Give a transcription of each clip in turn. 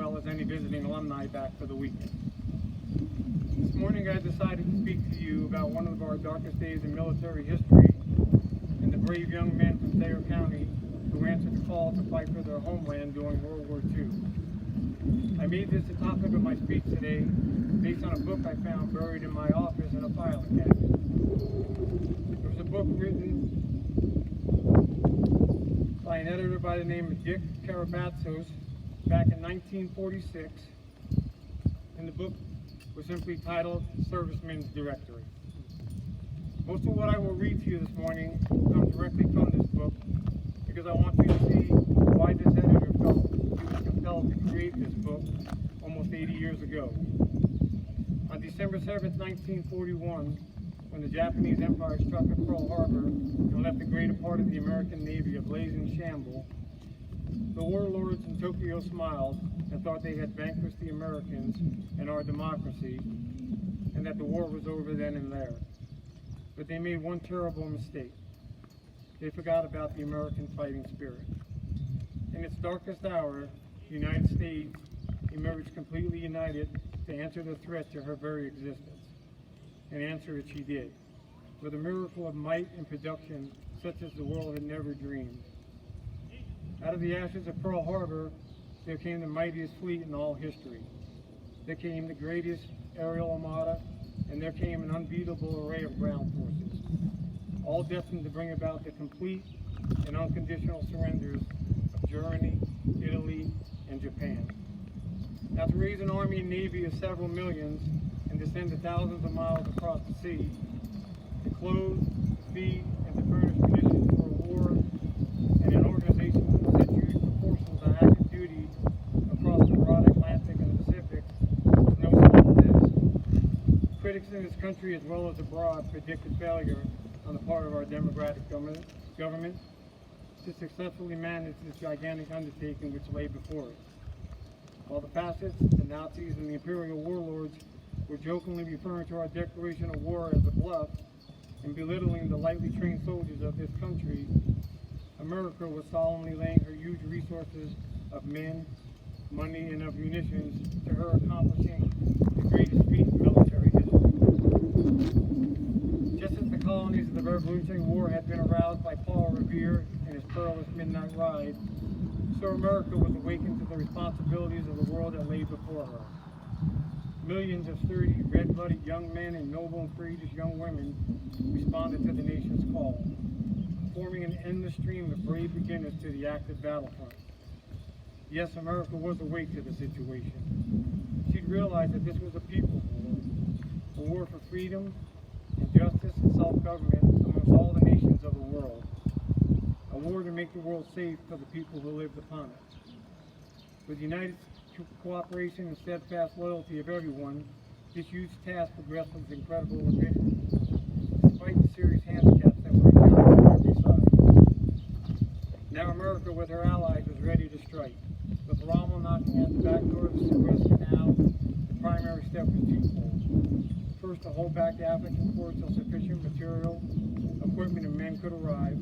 well as any visiting alumni back for the weekend. This morning I decided to speak to you about one of our darkest days in military history and the brave young men from Thayer County who answered the call to fight for their homeland during World War II. I made this the topic of my speech today based on a book I found buried in my office in a filing cabinet. There was a book written by an editor by the name of Dick Karabatsos back in 1946, and the book was simply titled Servicemen's Directory. Most of what I will read to you this morning comes directly from this book because I want you to see why this editor felt he was compelled to create this book almost 80 years ago. On December 7, 1941, when the Japanese Empire struck at Pearl Harbor and left a greater part of the American Navy ablaze in shambles, the warlords in Tokyo smiled and thought they had vanquished the Americans and our democracy, and that the war was over then and there. But they made one terrible mistake. They forgot about the American fighting spirit. In its darkest hour, the United States emerged completely united to answer the threat to her very existence. And answer it she did, with a miracle of might and production such as the world had never dreamed. Out of the ashes of Pearl Harbor, there came the mightiest fleet in all history. There came the greatest aerial armada, and there came an unbeatable array of ground forces, all destined to bring about the complete and unconditional surrenders of Germany, Italy, and Japan. Now, to raise an army and navy of several millions and to send thousands of miles across the sea, to clothe, to feed, and to furnish munitions for a war, and an organization that set huge proportions on active duty across the broad Atlantic and the Pacific was no small task. Critics in this country as well as abroad predicted failure on the part of our democratic government to successfully manage this gigantic undertaking which lay before it. While the fascists, the Nazis, and the imperial warlords were jokingly referring to our declaration of war as a bluff and belittling the lightly trained soldiers of this country, America was solemnly laying her huge resources of men, money, and of munitions to her accomplishing the greatest feat in military history. Just as the colonies of the Revolutionary War had been aroused by Paul Revere and his perilous midnight ride, so America was awakened to the responsibilities of the world that lay before her. Millions of sturdy, red-blooded young men and noble and courageous young women responded to the nation's call, forming an endless stream of brave beginners to the active battlefront. Yes, America was awake to the situation. She'd realized that this was a people's war, a war for freedom and justice and self-government amongst all the nations of the world, a war to make the world safe for the people who lived upon it. With united cooperation and steadfast loyalty of everyone, this huge task progressed with incredible rapidity, despite the serious handicaps that were encountered on every side. Now America, with her allies, was ready to strike. With Rommel knocking at the back door of the Suez Canal, the primary step was twofold. First, to hold back the African ports till sufficient material, equipment, and men could arrive.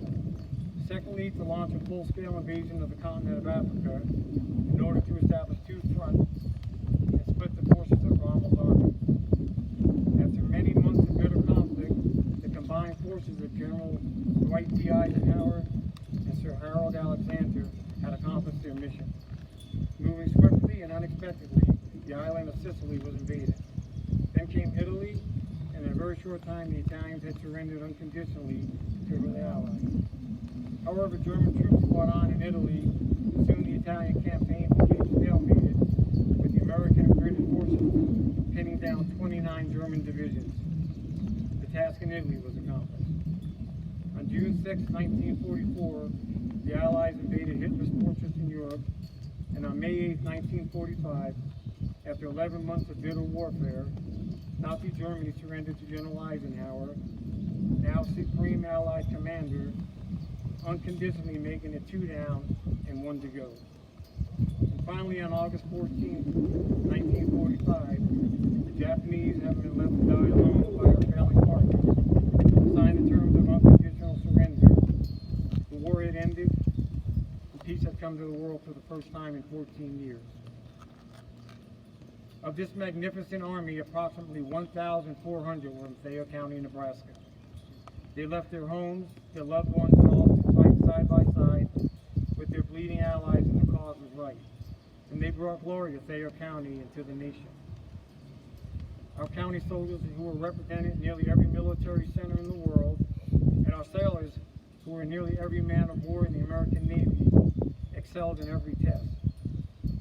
Secondly, to launch a full-scale invasion of the continent of Africa in order to establish two fronts and split the forces of Rommel's army. After many months of bitter conflict, the combined forces of General Dwight D. Eisenhower and Sir Harold Alexander had accomplished their mission. Moving swiftly and unexpectedly, the island of Sicily was invaded. Then came Italy, and in a very short time the Italians had surrendered unconditionally to their allies. However, German troops fought on in Italy, and soon the Italian campaign became stalemated, with the American and British forces pinning down 29 German divisions. The task in Italy was accomplished. On June 6, 1944, the Allies invaded Hitler's fortress in Europe, and on May 8, 1945, after 11 months of bitter warfare, Nazi Germany surrendered to General Eisenhower, now Supreme Allied Commander, unconditionally making it 2 down and 1 to go. And finally, on August 14, 1945, the Japanese, having been left to die alone by our failing partners, signed the terms of unconditional surrender. The war had ended, and peace had come to the world for the first time in 14 years. Of this magnificent army, approximately 1,400 were in Thayer County, Nebraska. They left their homes, their loved ones, and all to fight side by side with their bleeding allies, and the cause was right. And they brought glory to Thayer County and to the nation. Our county soldiers who were represented in nearly every military center in the world, and our sailors who were in nearly every man of war in the American Navy, excelled in every test.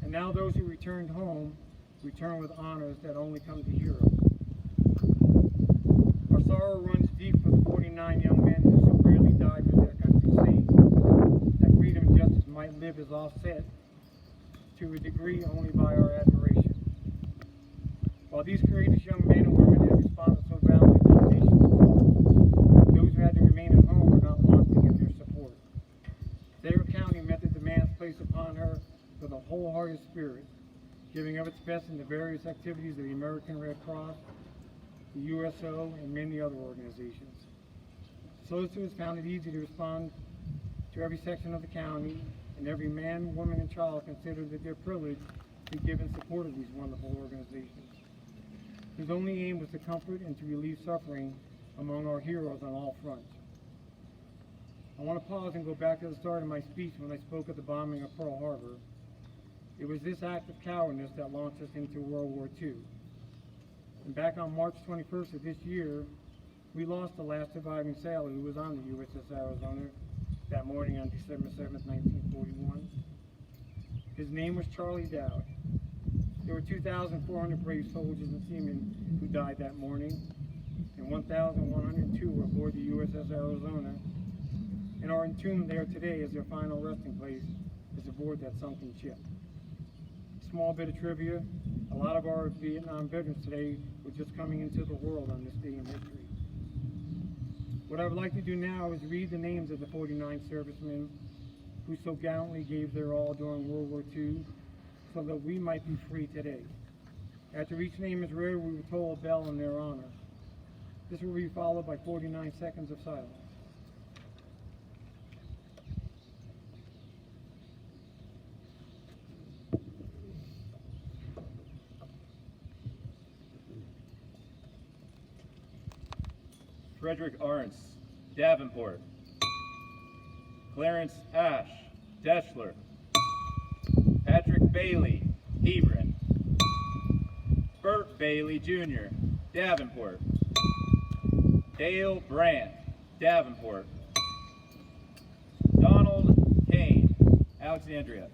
And now those who returned home return with honors that only come to heroes. Our sorrow runs deep for the 49 young men who so bravely died for their country's sake, that freedom and justice might live as offset to a degree only by our admiration. While these courageous young men and women had responded so valiantly to the nation's call, those who had to remain at home were not wanting in their support. Thayer County met the demands placed upon her with a wholehearted spirit, giving of its best in the various activities of the American Red Cross, the USO, and many other organizations. Solicitors found it easy to respond to every section of the county, and every man, woman, and child considered it their privilege to give in support of these wonderful organizations, whose only aim was to comfort and to relieve suffering among our heroes on all fronts. I want to pause and go back to the start of my speech when I spoke at the bombing of Pearl Harbor. It was this act of cowardice that launched us into World War II. And back on March 21st of this year, we lost the last surviving sailor who was on the USS Arizona that morning on December 7th, 1941. His name was Charlie Dowd. There were 2,400 brave soldiers and seamen who died that morning, and 1,102 were aboard the USS Arizona and are entombed there today as their final resting place is aboard that sunken ship. Small bit of trivia, a lot of our Vietnam veterans today were just coming into the world on this day in history. What I would like to do now is read the names of the 49 servicemen who so gallantly gave their all during World War II so that we might be free today. After each name is read, we will toll a bell in their honor. This will be followed by 49 seconds of silence. Frederick Arntz, Davenport. Clarence Ash, Deschler. Patrick Bailey, Hebron. Bert Bailey Jr., Davenport. Dale Brandt, Davenport. Donald Kane, Alexandria.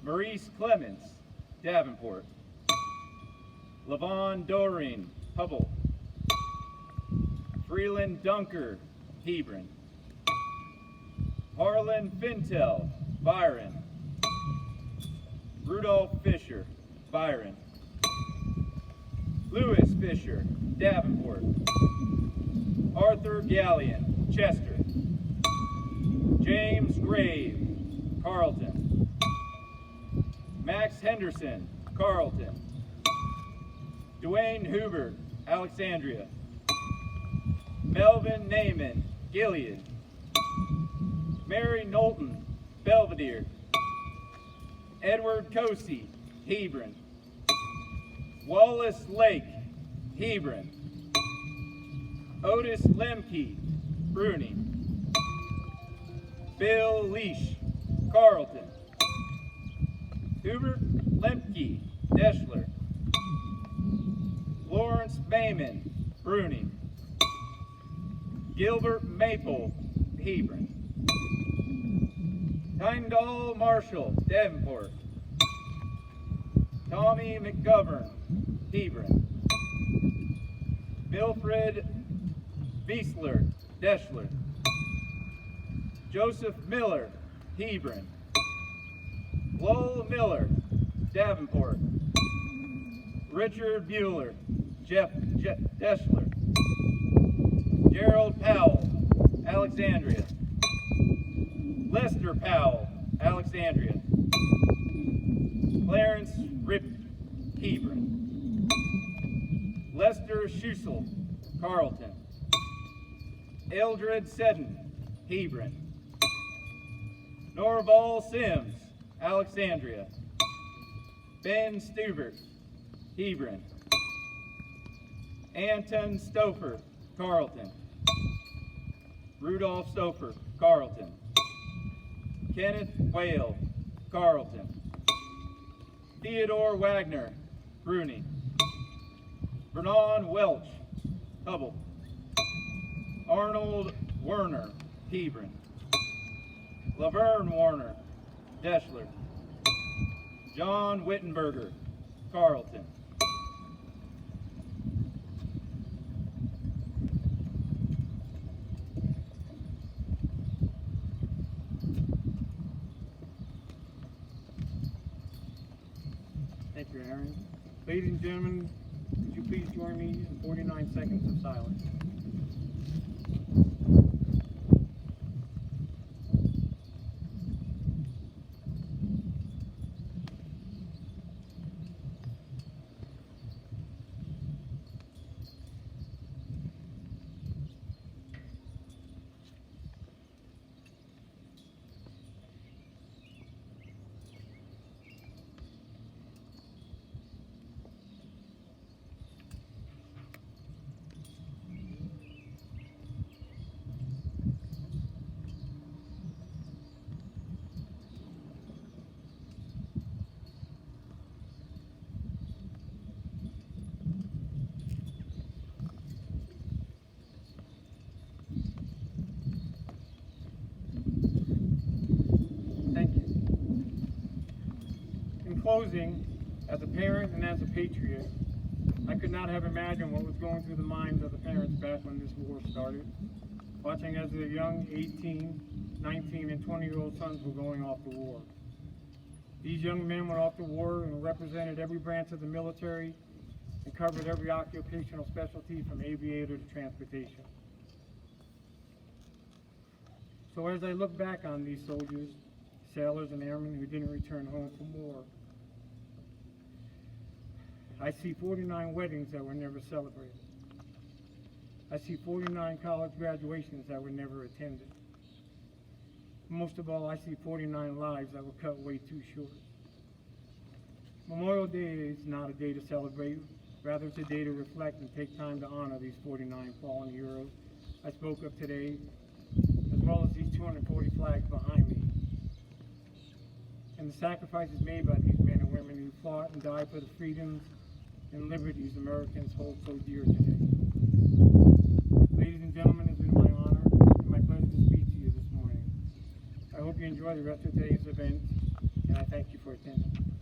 Maurice Clemens, Davenport. Levon Doreen, Hubble. Freeland Dunker, Hebron. Harlan Fintel, Byron. Rudolph Fisher, Byron. Lewis Fisher, Davenport. Arthur Gallion, Chester. James Grave, Carleton. Max Henderson, Carleton. Dwayne Hubert, Alexandria. Melvin Naiman, Gilead. Mary Knowlton, Belvedere. Edward Cosey, Hebron. Wallace Lake, Hebron. Otis Lemke, Bruni. Bill Leash, Carleton. Hubert Lemke, Deschler. Lawrence Bayman, Bruni. Gilbert Maple, Hebron. Tyndall Marshall, Davenport. Tommy McGovern, Hebron. Wilfred Wiesler, Deschler. Joseph Miller, Hebron. Lowell Miller, Davenport. Richard Bueller, Deschler. Gerald Powell, Alexandria. Lester Powell, Alexandria. Clarence Rip, Hebron. Lester Schusel, Carleton. Eldred Seddon, Hebron. Norval Sims, Alexandria. Ben Stubert, Hebron. Anton Stouffer, Carleton. Rudolph Stouffer, Carleton. Kenneth Whale, Carleton. Theodore Wagner, Bruni. Vernon Welch, Hubble. Arnold Werner, Hebron. Laverne Warner, Deschler. John Wittenberger, Carleton. Thank you, Aaron. Ladies and gentlemen, would you please join me in 49 seconds of silence? Thank you. In closing, as a parent and as a patriot, I could not have imagined what was going through the minds of the parents back when this war started, watching as their young 18, 19, and 20-year-old sons were going off to war. These young men went off to war and represented every branch of the military and covered every occupational specialty from aviator to transportation. So as I look back on these soldiers, sailors, and airmen who didn't return home from war, I see 49 weddings that were never celebrated. I see 49 college graduations that were never attended. Most of all, I see 49 lives that were cut way too short. Memorial Day is not a day to celebrate, rather it's a day to reflect and take time to honor these 49 fallen heroes I spoke of today, as well as these 240 flags behind me, and the sacrifices made by these men and women who fought and died for the freedoms and liberties Americans hold so dear today. Ladies and gentlemen, it's been my honor and my pleasure to speak to you this morning. I hope you enjoy the rest of today's event, and I thank you for attending.